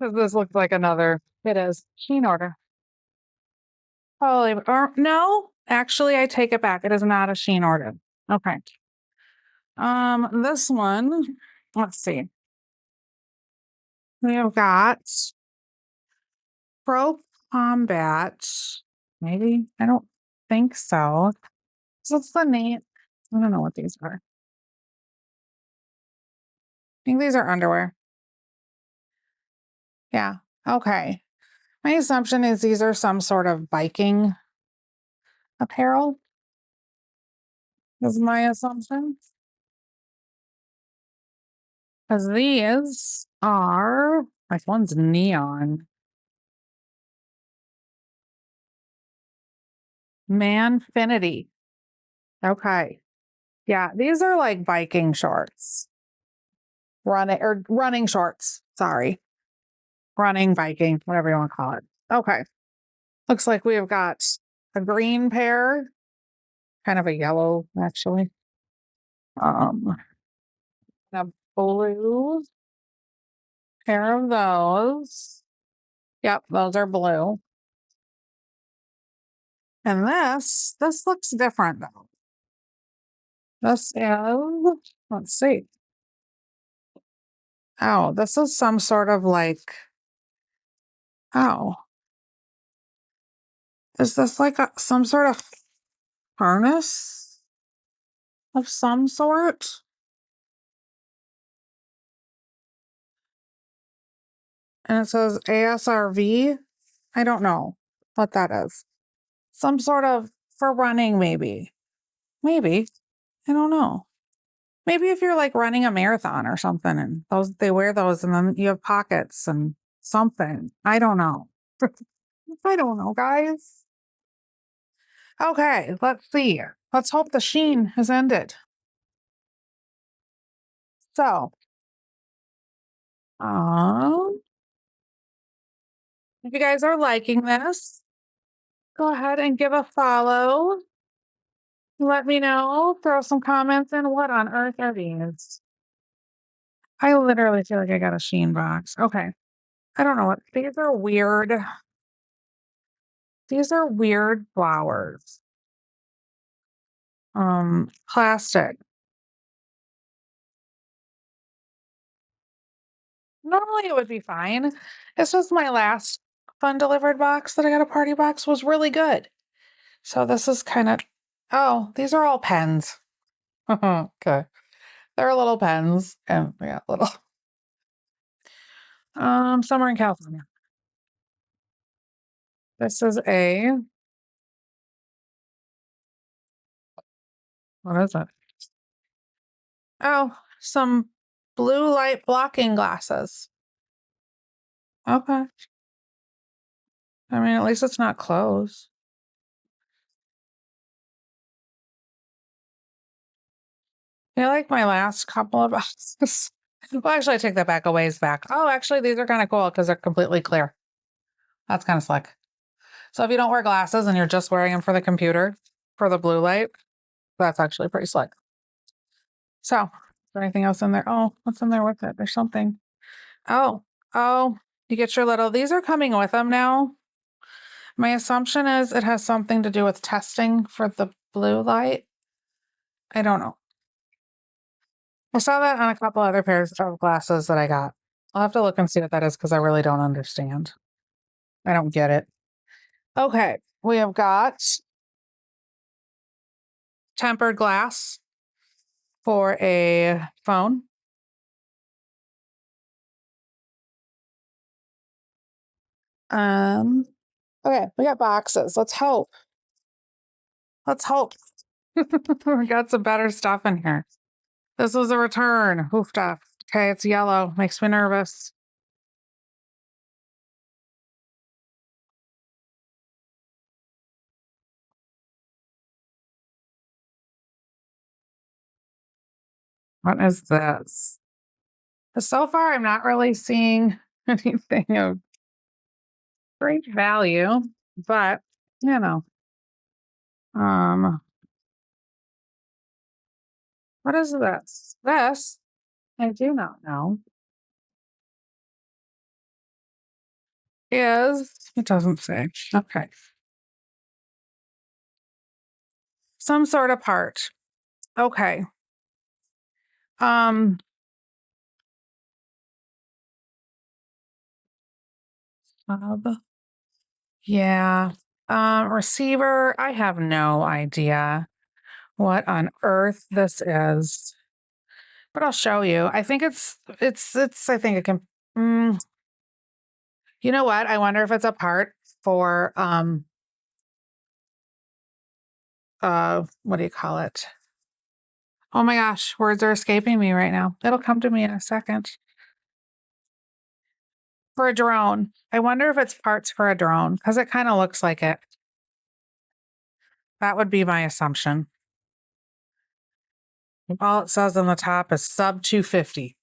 Does this look like another? It is. Sheen order. Holy, or no, actually, I take it back. It is not a Sheen order. Okay. This one, let's see. We have got Pro Combat. Maybe I don't think so. So what's the name? I don't know what these are. I think these are underwear. Yeah. Okay. My assumption is these are some sort of biking apparel. Is my assumption. Because these are, like one's neon. Manfinity. Okay. Yeah, these are like biking shorts. Running shorts. Sorry. Running, biking, whatever you want to call it. Okay. Looks like we've got a green pair, kind of a yellow, actually. A blue pair of those. Yep, those are blue. And this looks different though. This is, let's see. Oh, this is some sort of like, oh, is this like some sort of harness of some sort? And it says ASRV. I don't know what that is. Some sort of for running, maybe. Maybe. I don't know. Maybe if you're like running a marathon or something and those they wear those and then you have pockets and something. I don't know. I don't know, guys. Okay, let's see. Let's hope the sheen has ended. So, if you guys are liking this, go ahead and give a follow. Let me know. Throw some comments in. What on earth are these? I literally feel like I got a Sheen box. Okay. I don't know what these are weird. These are weird flowers. Plastic. Normally it would be fine. It's just my last fun delivered box that I got a party box was really good. So this is kind of, oh, these are all pens. Okay. They're little pens and yeah, little. Somewhere in California. This is a, what is it? Oh, some blue light blocking glasses. Okay. I mean, at least it's not closed. I like my last couple of boxes. Well, actually, I take that back a ways back. Oh, actually, these are kind of cool because they're completely clear. That's kind of slick. So if you don't wear glasses and you're just wearing them for the computer, for the blue light, that's actually pretty slick. So, is there anything else in there? Oh, what's in there with it? There's something. Oh, you get your little, these are coming with them now. My assumption is it has something to do with testing for the blue light. I don't know. I saw that on a couple other pairs of glasses that I got. I'll have to look and see what that is because I really don't understand. I don't get it. Okay, we have got tempered glass for a phone. Okay, we got boxes. Let's hope. Let's hope. We got some better stuff in here. This was a return. Hoofed up. Okay, it's yellow. Makes me nervous. What is this? So far, I'm not really seeing anything of great value, but you know, um, what is this? This I do not know. is, it doesn't say. Okay. Some sort of part. Okay. Um, Sub. Yeah. Receiver. I have no idea what on earth this is, but I'll show you. I think I think it can, mm, you know what? I wonder if it's a part for, what do you call it? Oh my gosh, words are escaping me right now. It'll come to me in a second. For a drone. I wonder if it's parts for a drone because it kind of looks like it. That would be my assumption. All it says on the top is sub 250.